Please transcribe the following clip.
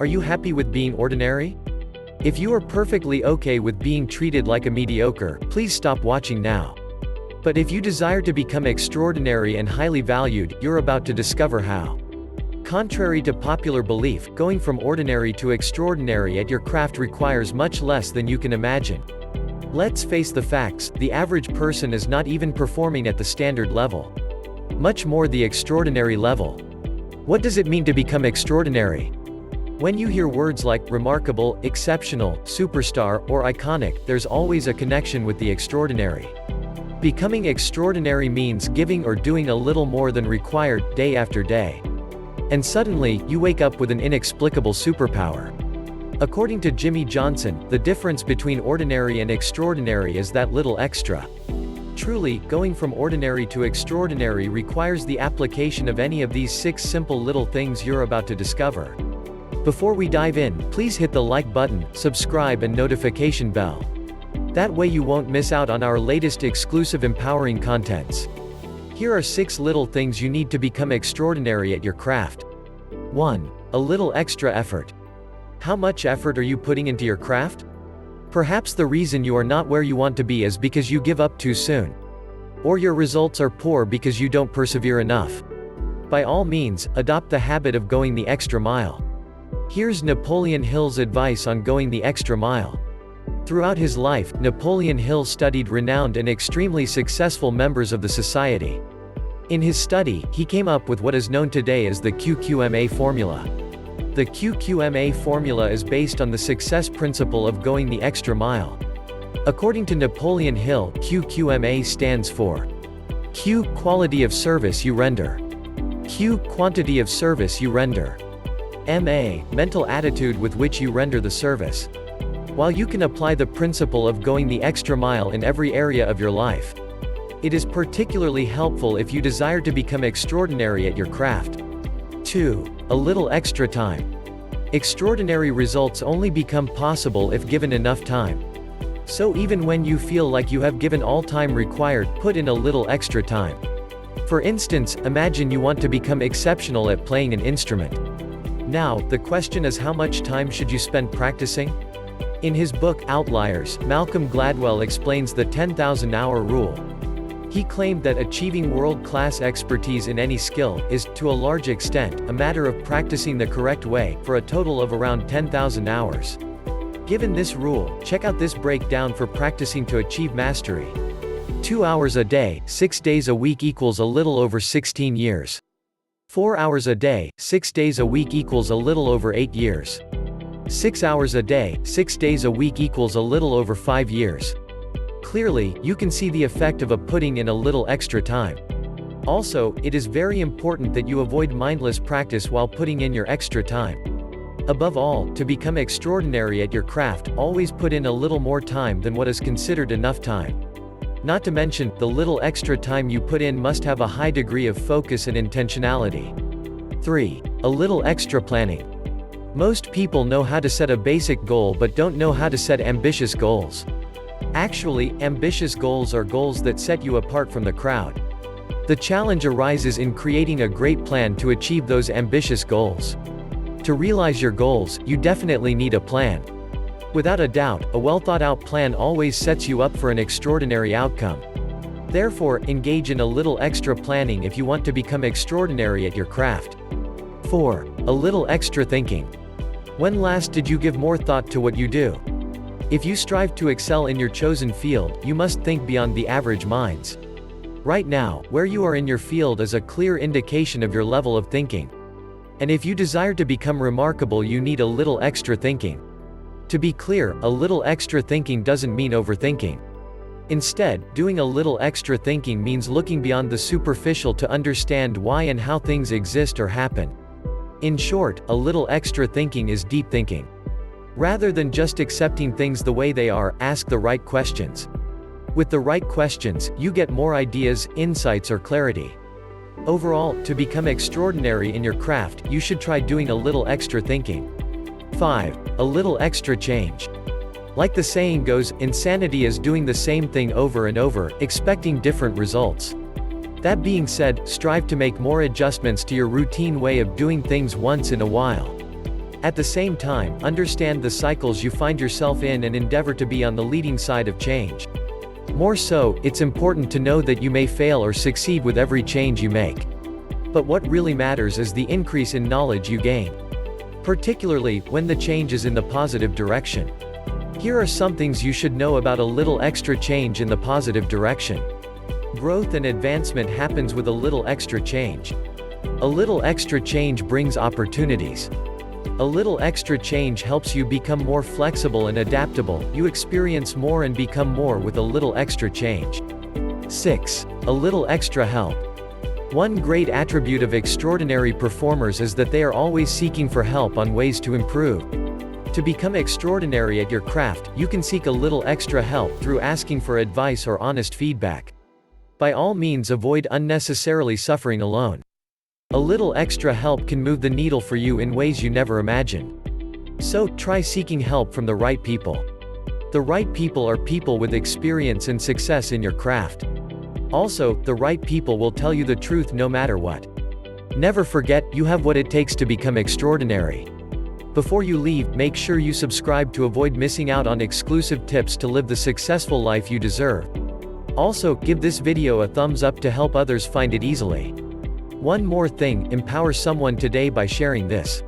Are you happy with being ordinary? If you are perfectly okay with being treated like a mediocre, please stop watching now. But if you desire to become extraordinary and highly valued, you're about to discover how. Contrary to popular belief, going from ordinary to extraordinary at your craft requires much less than you can imagine. Let's face the facts, the average person is not even performing at the standard level. Much more the extraordinary level. What does it mean to become extraordinary? When you hear words like remarkable, exceptional, superstar, or iconic, there's always a connection with the extraordinary. Becoming extraordinary means giving or doing a little more than required, day after day. And suddenly, you wake up with an inexplicable superpower. According to Jimmy Johnson, the difference between ordinary and extraordinary is that little extra. Truly, going from ordinary to extraordinary requires the application of any of these 6 simple little things you're about to discover. Before we dive in, please hit the like button, subscribe and notification bell. That way you won't miss out on our latest exclusive empowering contents. Here are 6 little things you need to become extraordinary at your craft. 1. A little extra effort. How much effort are you putting into your craft? Perhaps the reason you are not where you want to be is because you give up too soon. Or your results are poor because you don't persevere enough. By all means, adopt the habit of going the extra mile. Here's Napoleon Hill's advice on going the extra mile. Throughout his life, Napoleon Hill studied renowned and extremely successful members of the society. In his study, he came up with what is known today as the QQMA formula. The QQMA formula is based on the success principle of going the extra mile. According to Napoleon Hill, QQMA stands for Q. Quality of service you render. Q. Quantity of service you render. MA. Mental attitude with which you render the service. While you can apply the principle of going the extra mile in every area of your life, it is particularly helpful if you desire to become extraordinary at your craft. 2. A little extra time. Extraordinary results only become possible if given enough time. So even when you feel like you have given all time required, put in a little extra time. For instance, imagine you want to become exceptional at playing an instrument. Now, the question is, how much time should you spend practicing? In his book, Outliers, Malcolm Gladwell explains the 10,000-hour rule. He claimed that achieving world-class expertise in any skill is, to a large extent, a matter of practicing the correct way, for a total of around 10,000 hours. Given this rule, check out this breakdown for practicing to achieve mastery. 2 hours a day, 6 days a week equals a little over 16 years. 4 hours a day, 6 days a week equals a little over 8 years. 6 hours a day, 6 days a week equals a little over 5 years. Clearly, you can see the effect of putting in a little extra time. Also, it is very important that you avoid mindless practice while putting in your extra time. Above all, to become extraordinary at your craft, always put in a little more time than what is considered enough time. Not to mention, the little extra time you put in must have a high degree of focus and intentionality. 3. A little extra planning. Most people know how to set a basic goal but don't know how to set ambitious goals. Actually, ambitious goals are goals that set you apart from the crowd. The challenge arises in creating a great plan to achieve those ambitious goals. To realize your goals, you definitely need a plan. Without a doubt, a well-thought-out plan always sets you up for an extraordinary outcome. Therefore, engage in a little extra planning if you want to become extraordinary at your craft. 4. A little extra thinking. When last did you give more thought to what you do? If you strive to excel in your chosen field, you must think beyond the average minds. Right now, where you are in your field is a clear indication of your level of thinking. And if you desire to become remarkable, you need a little extra thinking. To be clear, a little extra thinking doesn't mean overthinking. Instead, doing a little extra thinking means looking beyond the superficial to understand why and how things exist or happen. In short, a little extra thinking is deep thinking. Rather than just accepting things the way they are, ask the right questions. With the right questions, you get more ideas, insights or clarity. Overall, to become extraordinary in your craft, you should try doing a little extra thinking. 5. A little extra change. Like the saying goes, insanity is doing the same thing over and over, expecting different results. That being said, strive to make more adjustments to your routine way of doing things once in a while. At the same time, understand the cycles you find yourself in and endeavor to be on the leading side of change. More so, it's important to know that you may fail or succeed with every change you make. But what really matters is the increase in knowledge you gain. Particularly, when the change is in the positive direction. Here are some things you should know about a little extra change in the positive direction. Growth and advancement happens with a little extra change. A little extra change brings opportunities. A little extra change helps you become more flexible and adaptable. You experience more and become more with a little extra change. 6. A little extra help. One great attribute of extraordinary performers is that they are always seeking for help on ways to improve. To become extraordinary at your craft, you can seek a little extra help through asking for advice or honest feedback. By all means, avoid unnecessarily suffering alone. A little extra help can move the needle for you in ways you never imagined. So, try seeking help from the right people. The right people are people with experience and success in your craft. Also, the right people will tell you the truth no matter what. Never forget, you have what it takes to become extraordinary. Before you leave, make sure you subscribe to avoid missing out on exclusive tips to live the successful life you deserve. Also, give this video a thumbs up to help others find it easily. One more thing, empower someone today by sharing this.